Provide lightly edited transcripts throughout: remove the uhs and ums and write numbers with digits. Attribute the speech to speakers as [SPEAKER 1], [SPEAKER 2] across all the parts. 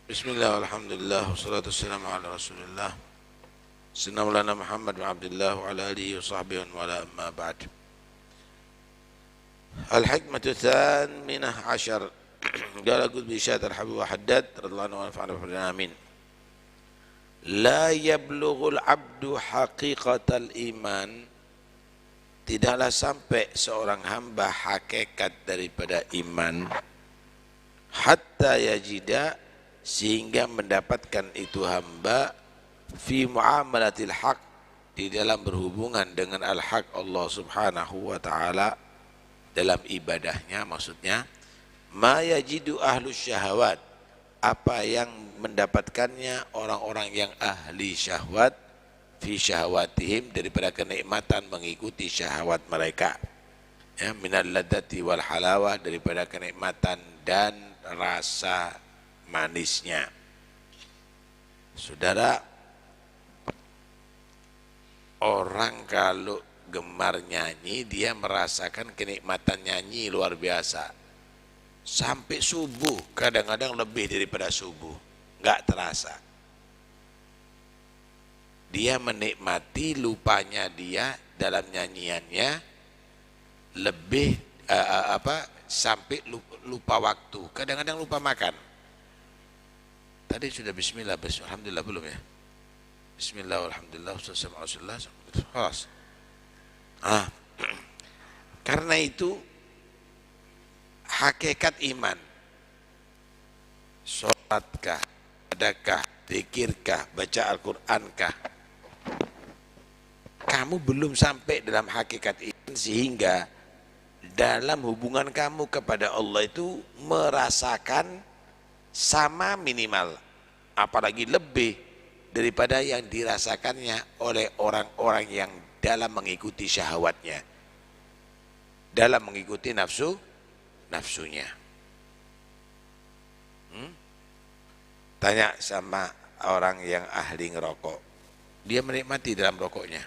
[SPEAKER 1] Bismillah, alhamdulillah, wassalatu wassalamu ala rasulillah Sayyidina Maulana Muhammad wa Abdullah wa ala alihi wa sahbihi wa ala amma ba'd. Al-hikmatu thaminah ashar Qala qud bi isyarat al-habib wa haddad radhiyallahu anhu wa nafa'ana bihi amin. La yablughul abdu haqiqatal iman, tidaklah sampai seorang hamba hakikat daripada iman, hatta yajida, sehingga mendapatkan itu hamba fi muamalatil haq, di dalam berhubungan dengan al-haq Allah subhanahu wa ta'ala, dalam ibadahnya maksudnya, ma yajidu ahlus syahwat, apa yang mendapatkannya orang-orang yang ahli syahwat, fi syahwatihim, daripada kenikmatan mengikuti syahwat mereka, ya, minal ladati wal halawah, daripada kenikmatan dan rasa manisnya. Saudara, orang kalau gemar nyanyi, dia merasakan kenikmatan nyanyi luar biasa sampai subuh, kadang-kadang lebih daripada subuh, nggak terasa. Dia menikmati, lupanya dia dalam nyanyiannya lebih sampai lupa waktu, kadang-kadang lupa makan. Tadi sudah bismillah, alhamdulillah belum ya? Bismillah, alhamdulillah, rasulullah. Karena itu hakikat iman, sholatkah, sedekah, zikirkah, baca Al-Qur'ankah, kamu belum sampai dalam hakikat iman, sehingga dalam hubungan kamu kepada Allah itu merasakan sama minimal, apalagi lebih daripada yang dirasakannya oleh orang-orang yang dalam mengikuti syahwatnya, dalam mengikuti nafsunya. Tanya sama orang yang ahli ngerokok, dia menikmati dalam rokoknya.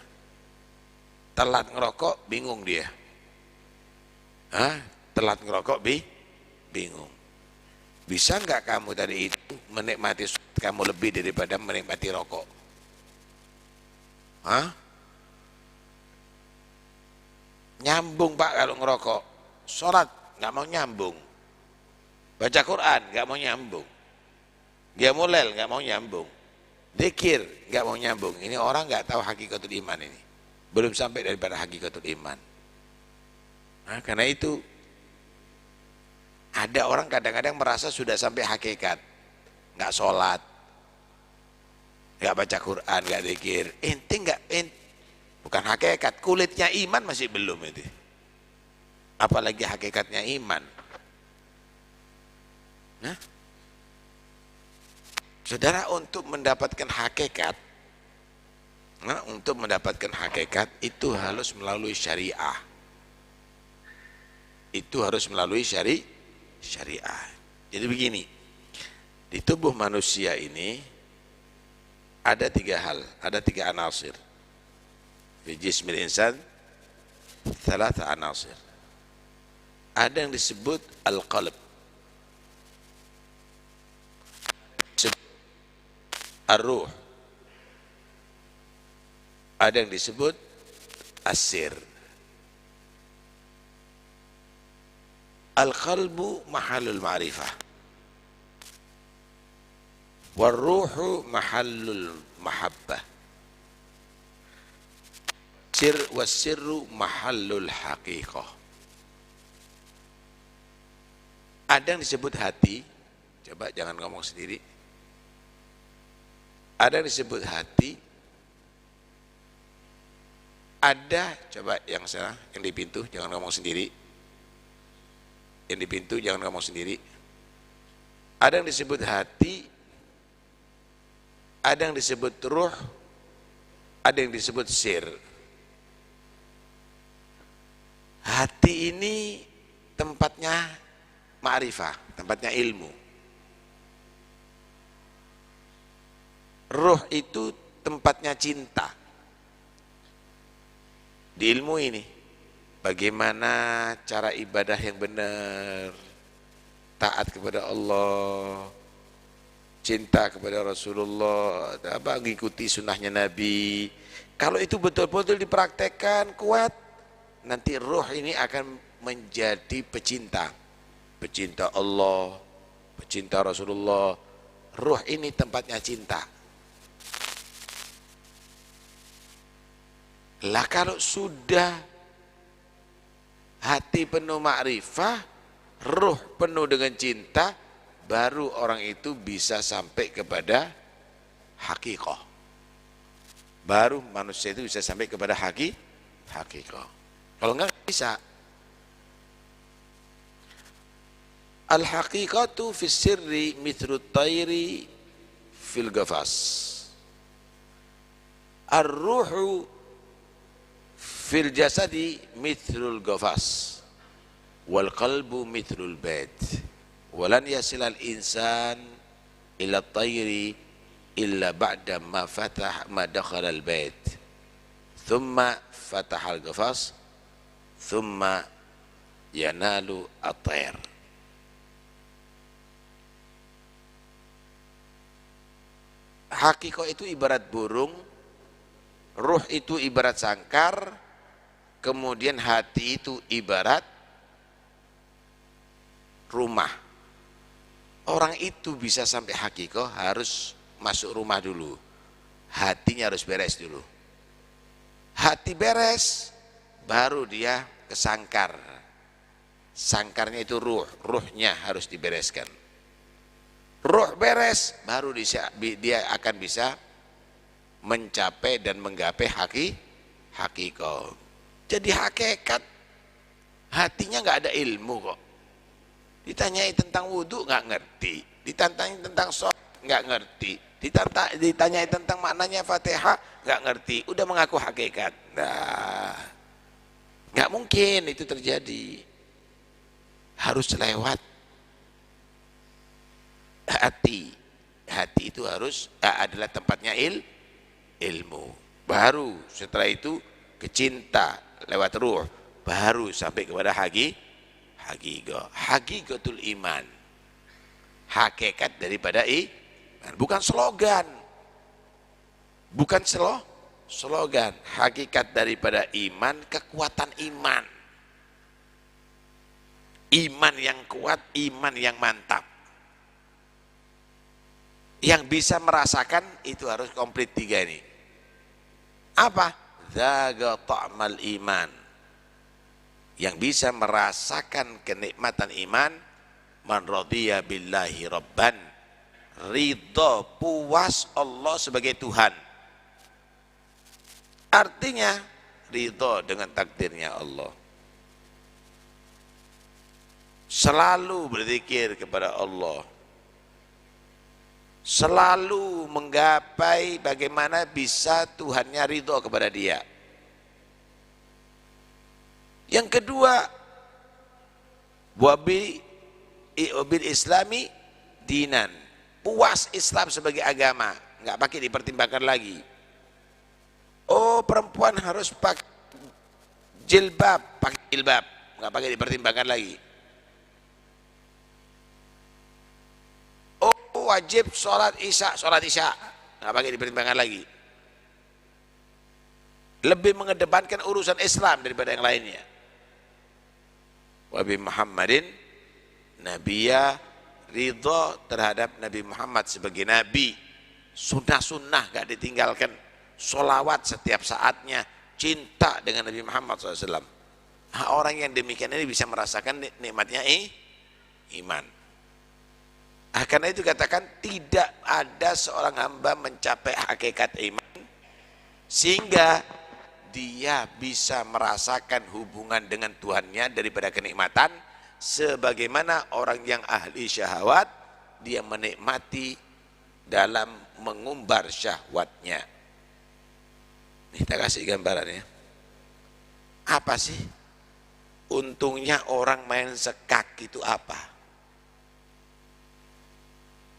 [SPEAKER 1] Telat ngerokok, bingung dia. Telat ngerokok, bingung. Bisa enggak kamu tadi itu menikmati kamu lebih daripada menikmati rokok? Nyambung Pak kalau ngerokok. Sholat enggak mau nyambung. Baca Quran enggak mau nyambung. Qiyamul enggak mau nyambung. Dzikir enggak mau nyambung. Ini orang enggak tahu hakikatul iman ini. Belum sampai daripada hakikatul iman. Karena itu ada orang kadang-kadang merasa sudah sampai hakikat, nggak sholat, nggak baca Quran, nggak zikir, bukan hakikat, kulitnya iman masih belum itu, apalagi hakikatnya iman. Saudara, untuk mendapatkan hakikat, itu harus melalui syariah, syariah. Jadi begini, di tubuh manusia ini ada tiga hal, ada tiga anasir. Fi jismil insan thalatha anasir. Ada yang disebut al-qalb, ar-ruh, ada yang disebut as-sir. Al-qalbu mahallul ma'rifah, wal-ruhu mahallul mahabbah, was-sirru mahallul haqiqah. Ada yang disebut hati, coba jangan ngomong sendiri. Ada yang disebut hati, ada, coba yang sana, yang di pintu jangan ngomong sendiri. Yang di pintu jangan ngomong sendiri. Ada yang disebut hati, ada yang disebut ruh, ada yang disebut sir. Hati ini tempatnya ma'rifah, tempatnya ilmu. Ruh itu tempatnya cinta. Di ilmu ini, bagaimana cara ibadah yang benar, taat kepada Allah, cinta kepada Rasulullah, mengikuti sunnahnya Nabi. Kalau itu betul-betul dipraktekkan kuat, nanti ruh ini akan menjadi pecinta. Pecinta Allah, pecinta Rasulullah. Ruh ini tempatnya cinta. Lah kalau sudah hati penuh ma'rifah, ruh penuh dengan cinta, baru orang itu bisa sampai kepada hakikoh. Baru manusia itu bisa sampai kepada hakikoh. Kalau enggak bisa. Al-haqiqatu fis sirri mithlu tayri fil ghafas. Ar-ruhu fil jasadi mithlul ghafas. Wal qalbu mithlul bait. Walan yasilal insan ila tayri illa ba'da ma dakhala al bait. Thumma fataha al ghafas. Thumma yanalu at-tayr. Hakikoh itu ibarat burung, ruh itu ibarat sangkar, kemudian hati itu ibarat rumah. Orang itu bisa sampai hakikoh harus masuk rumah dulu. Hatinya harus beres dulu. Hati beres, baru dia ke sangkar. Sangkarnya itu ruh, ruhnya harus dibereskan. Ruh beres, baru dia akan bisa mencapai dan menggapai hakikoh. Jadi hakikat hatinya nggak ada ilmu kok. Ditanyai tentang wudhu nggak ngerti, ditantang tentang sholat nggak ngerti, ditanyai tentang maknanya Fatihah nggak ngerti, udah mengaku hakikat. Nah, nggak mungkin itu terjadi. Harus lewat hati. Hati itu harus adalah tempatnya ilmu. Baru setelah itu kecinta lewat ruh, baru sampai kepada hakikoh. Hakikatul iman. Hakikat daripada iman, bukan slogan. Bukan slogan. Hakikat daripada iman, kekuatan iman. Iman yang kuat, iman yang mantap. Yang bisa merasakan itu harus komplit 3 ini. Apa? Zaga ta'mal iman. Yang bisa merasakan kenikmatan iman, man radhiya billahi rabban, ridho, puas Allah sebagai Tuhan. Artinya ridho dengan takdirnya Allah. Selalu berzikir kepada Allah. Selalu menggapai bagaimana bisa Tuhannya ridho kepada dia. Yang kedua, wabil islami dinan, puas Islam sebagai agama, nggak pakai dipertimbangkan lagi. Oh, perempuan harus pakai jilbab, nggak pakai dipertimbangkan lagi. Wajib sholat isya, nggak pakai dipertimbangkan lagi. Lebih mengedepankan urusan Islam daripada yang lainnya. Wabi Muhammadin Nabiya, ridho terhadap Nabi Muhammad sebagai Nabi. Sunnah-sunnah gak ditinggalkan. Sholawat setiap saatnya, cinta dengan Nabi Muhammad SAW. Nah, orang yang demikian ini bisa merasakan nikmatnya iman. Karena itu katakan tidak ada seorang hamba mencapai hakikat iman sehingga dia bisa merasakan hubungan dengan Tuhannya daripada kenikmatan sebagaimana orang yang ahli syahwat, dia menikmati dalam mengumbar syahwatnya. Kita kasih gambarannya. Apa sih untungnya orang main sekak itu apa?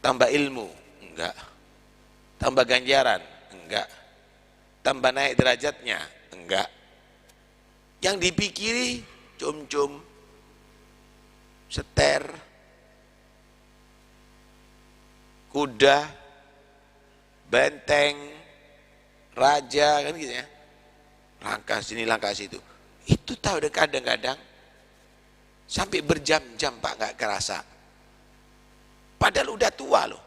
[SPEAKER 1] Tambah ilmu? Enggak. Tambah ganjaran? Enggak. Tambah naik derajatnya? Enggak. Yang dipikiri cum-cum, seter, kuda, benteng, raja, kan gitu ya. Langkah sini, langkah situ. Itu tahu deh kadang-kadang sampai berjam-jam Pak nggak kerasa. Padahal udah tua loh.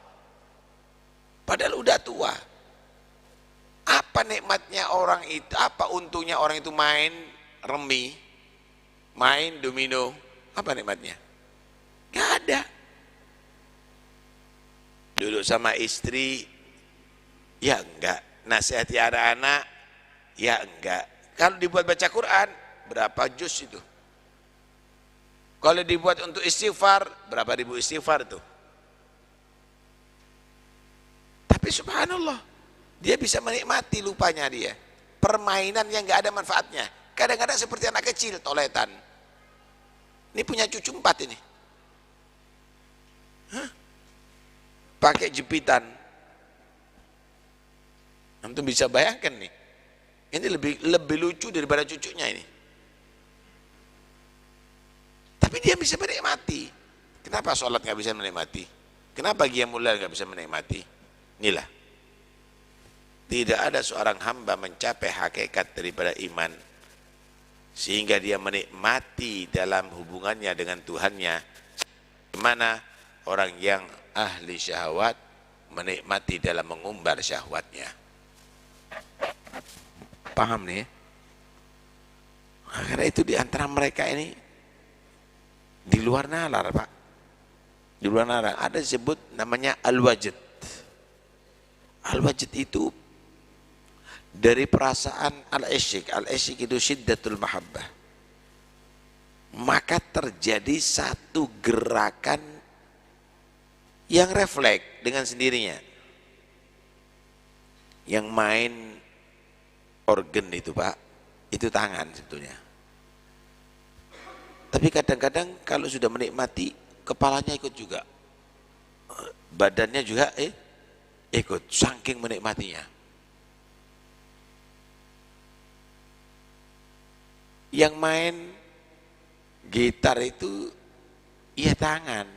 [SPEAKER 1] Padahal udah tua. Apa nikmatnya orang itu, apa untungnya orang itu main remi, main domino, apa nikmatnya? Nggak ada. Duduk sama istri, ya enggak. Nasihati anak-anak, ya enggak. Kalau dibuat baca Quran, berapa juz itu? Kalau dibuat untuk istighfar, berapa ribu istighfar tuh? Tapi subhanallah, dia bisa menikmati lupanya dia. Permainan yang enggak ada manfaatnya. Kadang-kadang seperti anak kecil, toletan. Ini punya cucu 4 ini. Hah? Pakai jepitan. Antum bisa bayangkan nih. Ini lebih lucu daripada cucunya ini. Tapi dia bisa menikmati. Kenapa sholat nggak bisa menikmati? Kenapa qiyamul lail nggak bisa menikmati? Inilah. Tidak ada seorang hamba mencapai hakikat daripada iman sehingga dia menikmati dalam hubungannya dengan Tuhannya. Dimana orang yang ahli syahwat menikmati dalam mengumbar syahwatnya. Paham nih? Karena itu di antara mereka ini di luar nalar Pak. Di luar nalar ada disebut namanya al-wajid. Al-wajid itu dari perasaan al-isyik. Al-isyik itu syiddatul mahabbah. Maka terjadi satu gerakan yang refleks dengan sendirinya. Yang main organ itu Pak, itu tangan sebetulnya. Tapi kadang-kadang kalau sudah menikmati, kepalanya ikut juga. Badannya juga ikut, saking menikmatinya. Yang main gitar itu ya tangan.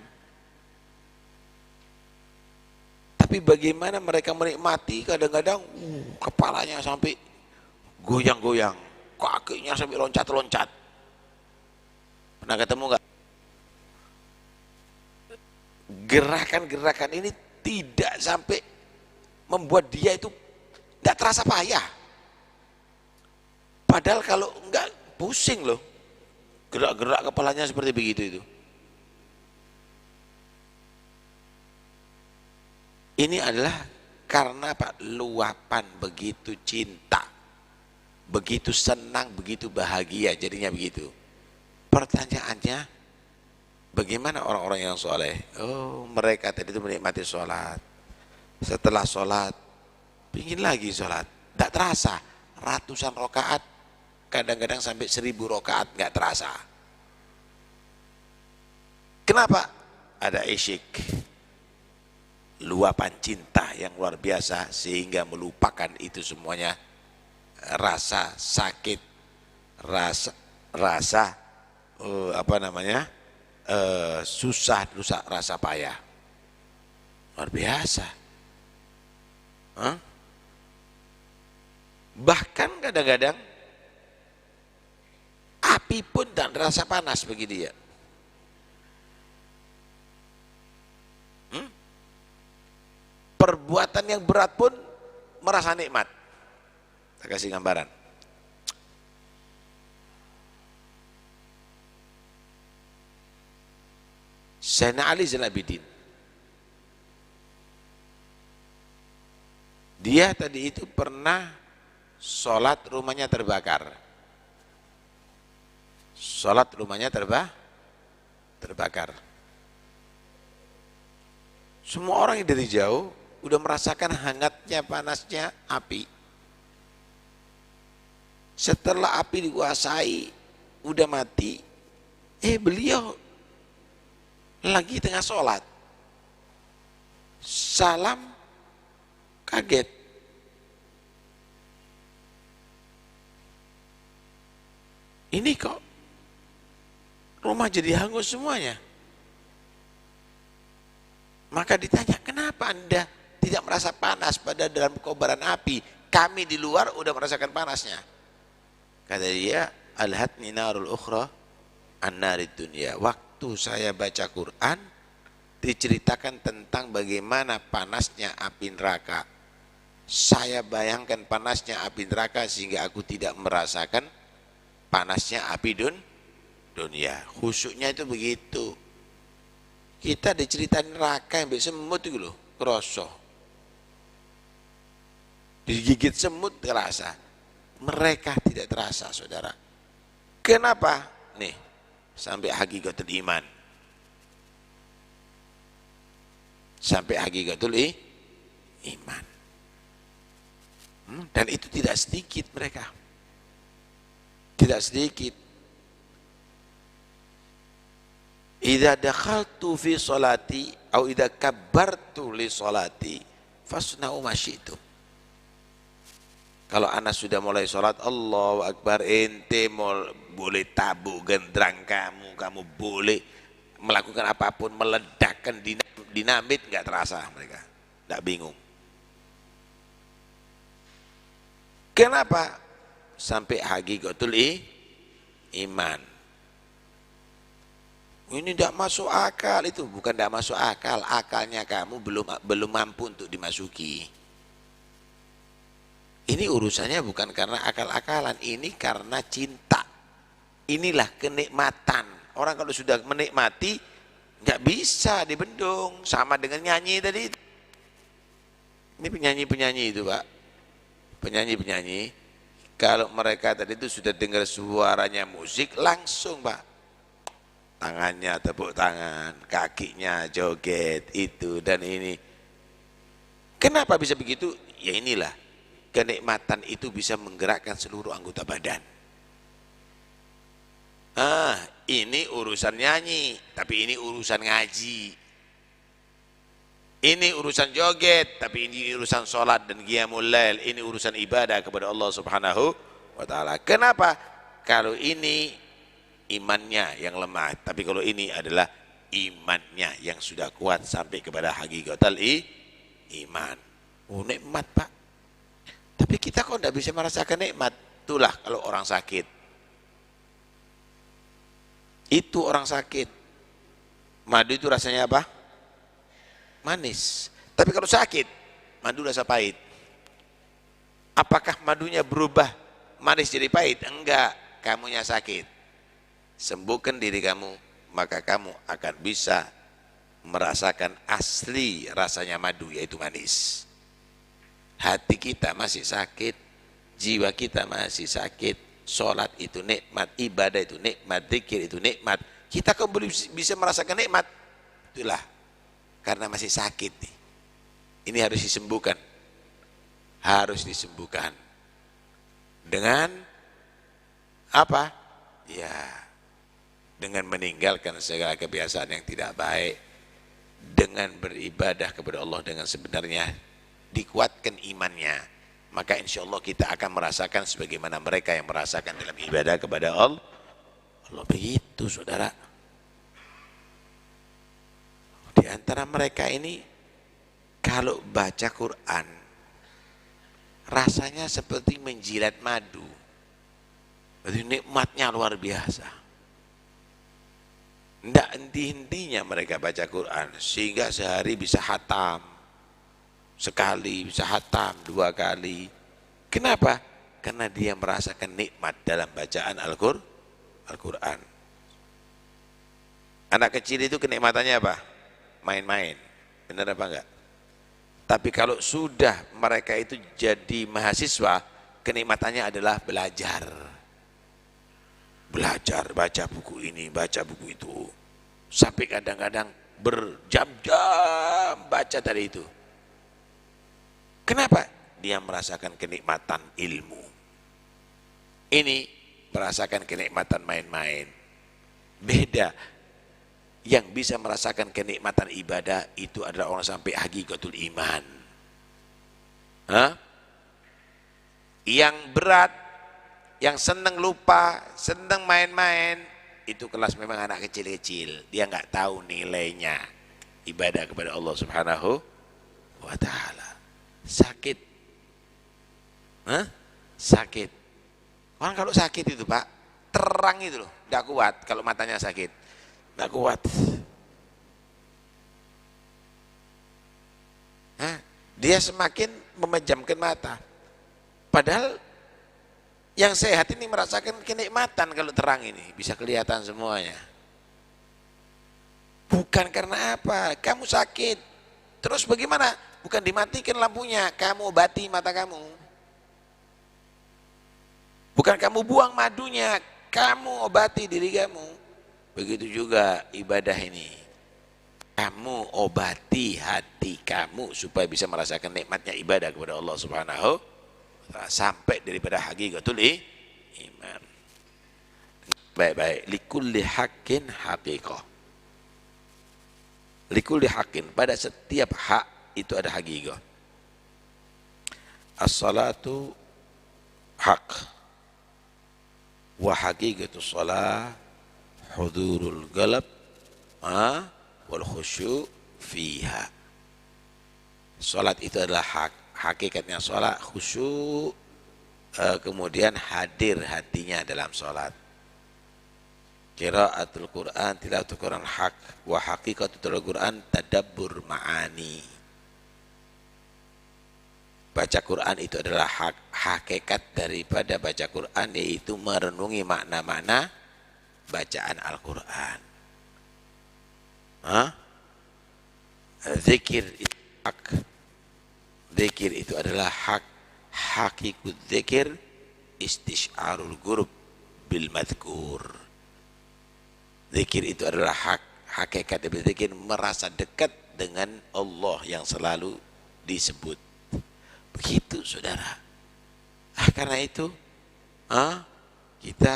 [SPEAKER 1] Tapi bagaimana mereka menikmati, kadang-kadang kepalanya sampai goyang-goyang, kakinya sampai loncat-loncat. Pernah ketemu nggak? Gerakan-gerakan ini tidak sampai membuat dia itu tidak terasa payah. Padahal kalau enggak pusing loh, gerak-gerak kepalanya seperti begitu itu. Ini adalah karena Pak luapan begitu cinta, begitu senang, begitu bahagia jadinya begitu. Pertanyaannya, bagaimana orang-orang yang soleh? Oh, mereka tadi itu menikmati sholat. Setelah sholat, ingin lagi sholat. Tidak terasa, ratusan rakaat, kadang-kadang sampai 1000 rakaat nggak terasa. Kenapa? Ada isyik, luapan cinta yang luar biasa sehingga melupakan itu semuanya, rasa sakit, rasa susah, rasa payah, luar biasa. Bahkan kadang-kadang api pun dan rasa panas bagi dia. Perbuatan yang berat pun merasa nikmat. Saya kasih gambaran. Sayyidina Ali Zainal Abidin, dia tadi itu pernah sholat rumahnya terbakar. Sholat rumahnya terbakar. Semua orang yang dari jauh udah merasakan hangatnya, panasnya api. Setelah api dikuasai, udah mati, beliau lagi tengah sholat, salam, kaget. Ini kok rumah jadi hangus semuanya. Maka ditanya, kenapa Anda tidak merasa panas pada dalam kobaran api? Kami di luar udah merasakan panasnya. Kata dia, alhatni narul ukhra an narid dunya. Waktu saya baca Quran, diceritakan tentang bagaimana panasnya api neraka. Saya bayangkan panasnya api neraka sehingga aku tidak merasakan panasnya api dunia. Khusyuknya itu begitu. Kita diceritain neraka yang semut itu loh, kerosok. Digigit semut terasa. Mereka tidak terasa, saudara. Kenapa? Nih, sampai hakikatul iman. Sampai hakikatul iman. Dan itu tidak sedikit mereka. Tidak sedikit. Idza dakhaltu fi sholati au idza kabbartu li sholati fasna'u ma syi'tum. Kalau anak sudah mulai sholat, Allahu Akbar, ente boleh tabuk gendrang kamu boleh melakukan apapun, meledakkan dinamit, nggak terasa mereka, nggak bingung. Kenapa? Sampai hakikatul iman. Ini tidak masuk akal, itu bukan tidak masuk akal, akalnya kamu belum mampu untuk dimasuki. Ini urusannya bukan karena akal-akalan, ini karena cinta. Inilah kenikmatan. Orang kalau sudah menikmati nggak bisa dibendung, sama dengan nyanyi tadi. Ini penyanyi-penyanyi itu, Pak. Penyanyi-penyanyi, kalau mereka tadi itu sudah dengar suaranya musik, langsung, Pak. Tangannya tepuk tangan, kakinya joget, itu dan ini. Kenapa bisa begitu? Ya inilah, kenikmatan itu bisa menggerakkan seluruh anggota badan. Ini urusan nyanyi, tapi ini urusan ngaji. Ini urusan joget, tapi ini urusan sholat dan qiyamul lail. Ini urusan ibadah kepada Allah Subhanahu wa ta'ala. Kenapa? Kalau ini imannya yang lemah, tapi kalau ini adalah imannya yang sudah kuat sampai kepada hakikatul iman. Oh, nikmat, Pak. Tapi kita kok tidak bisa merasakan nikmat? Itulah kalau orang sakit. Itu orang sakit. Madu itu rasanya apa? Manis. Tapi kalau sakit, madu rasa pahit. Apakah madunya berubah manis jadi pahit? Enggak, kamunya sakit. Sembuhkan diri kamu, maka kamu akan bisa merasakan asli rasanya madu, yaitu manis. Hati kita masih sakit, jiwa kita masih sakit, sholat itu nikmat, ibadah itu nikmat, zikir itu nikmat. Kita kok belum bisa merasakan nikmat? Itulah, karena masih sakit nih. Ini harus disembuhkan. Harus disembuhkan. Dengan apa? Ya, dengan meninggalkan segala kebiasaan yang tidak baik, dengan beribadah kepada Allah dengan sebenarnya, dikuatkan imannya, maka insya Allah kita akan merasakan sebagaimana mereka yang merasakan dalam ibadah kepada Allah. Allah begitu, saudara. Di antara mereka ini, kalau baca Quran, rasanya seperti menjilat madu. Jadi nikmatnya luar biasa. Tidak henti-hentinya mereka baca Quran, sehingga sehari bisa hatam. Sekali bisa hatam, 2 kali. Kenapa? Karena dia merasakan nikmat dalam bacaan Al-Quran. Anak kecil itu kenikmatannya apa? Main-main. Benar apa enggak? Tapi kalau sudah mereka itu jadi mahasiswa, kenikmatannya adalah belajar. Belajar, baca buku ini, baca buku itu. Sampai kadang-kadang berjam-jam baca tadi itu. Kenapa? Dia merasakan kenikmatan ilmu. Ini merasakan kenikmatan main-main. Beda. Yang bisa merasakan kenikmatan ibadah itu adalah orang sampai hakikatul iman. Yang berat, yang senang lupa, senang main-main, itu kelas memang anak kecil-kecil. Dia nggak tahu nilainya. ibadah kepada Allah Subhanahu wa ta'ala. Sakit. Sakit. Orang kalau sakit itu Pak, terang itu loh, tidak kuat kalau matanya sakit. Tidak kuat. Dia semakin memejamkan mata. Padahal yang sehat ini merasakan kenikmatan kalau terang ini, bisa kelihatan semuanya. Bukan karena apa, kamu sakit. Terus bagaimana? Bukan dimatikan lampunya, kamu obati mata kamu. Bukan kamu buang madunya, kamu obati diri kamu. Begitu juga ibadah ini. Kamu obati hati kamu supaya bisa merasakan nikmatnya ibadah kepada Allah Subhanahu wa ta'ala, sampai daripada hakikatul iman. Baik-baik, likulli haqqin haqiqah. Likulli haqqin, pada setiap hak itu ada hakikah. As-salatu haq. Wa haqiqatus shalah hudurul qalb wal khusyu' fiha. Salat itu adalah hak, hakikatnya salat khusyuk, kemudian hadir hatinya dalam salat. Qiraatul Quran, tilawatul Quran hak, wa haqiqatul Quran tadabbur ma'ani. Baca Quran itu adalah hak, hakikat daripada baca Quran yaitu merenungi makna-makna bacaan Al-Quran. Zikir itu hak, zikir itu adalah hak, hakikut zikir istisyarul gurub bil madhkur. Zikir itu adalah hak, hakikat dari zikir merasa dekat dengan Allah yang selalu disebut. Begitu saudara. Karena itu kita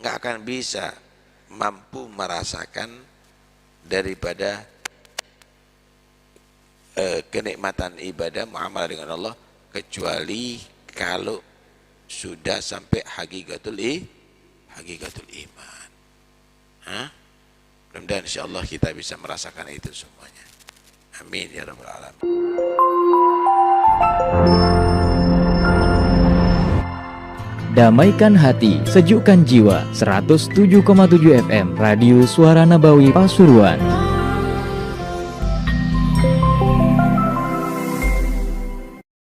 [SPEAKER 1] nggak akan bisa mampu merasakan daripada kenikmatan ibadah muamalah dengan Allah kecuali kalau sudah sampai hakikatul iman. Mudah-mudahan insyaallah kita bisa merasakan itu semuanya. Amin ya rabbal alamin.
[SPEAKER 2] Damaikan hati, sejukkan jiwa. 107,7 FM Radio Suara Nabawi Pasuruan.